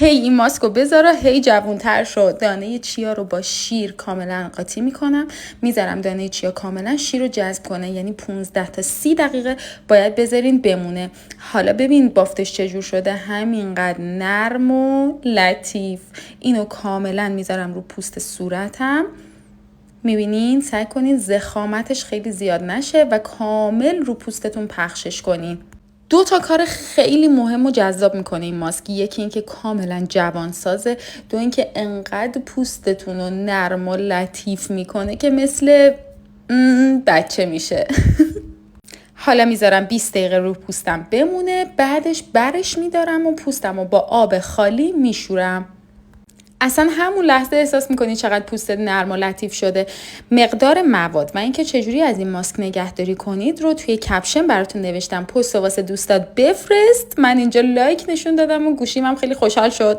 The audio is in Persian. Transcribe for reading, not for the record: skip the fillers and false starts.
هی این ماسکو بذارا، هی جوانتر شد. دانه چیا رو با شیر کاملا قاطی میکنم، میذارم دانه چیا کاملا شیر رو جذب کنه، یعنی 15 تا 30 دقیقه باید بذارین بمونه. حالا ببین بافتش چجور شده، همینقدر نرم و لطیف. اینو کاملا میذارم رو پوست صورتم. میبینین؟ سعی کنین ضخامتش خیلی زیاد نشه و کامل رو پوستتون پخشش کنین. 2 تا کار خیلی مهم و جذاب میکنه این ماسک. یکی اینکه کاملا جوانسازه، 2 اینکه انقدر پوستتون رو نرم و لطیف میکنه که مثل بچه میشه. حالا میذارم 20 دقیقه رو پوستم بمونه، بعدش برش میدارم و پوستم رو با آب خالی میشورم. اصلا همون لحظه احساس میکنی چقدر پوستت نرم و لطیف شده. مقدار مواد و اینکه چجوری از این ماسک نگهداری کنید رو توی کپشن براتون نوشتم. پست واسه دوستات بفرست. من اینجا لایک نشون دادم و گوشیمم خیلی خوشحال شد.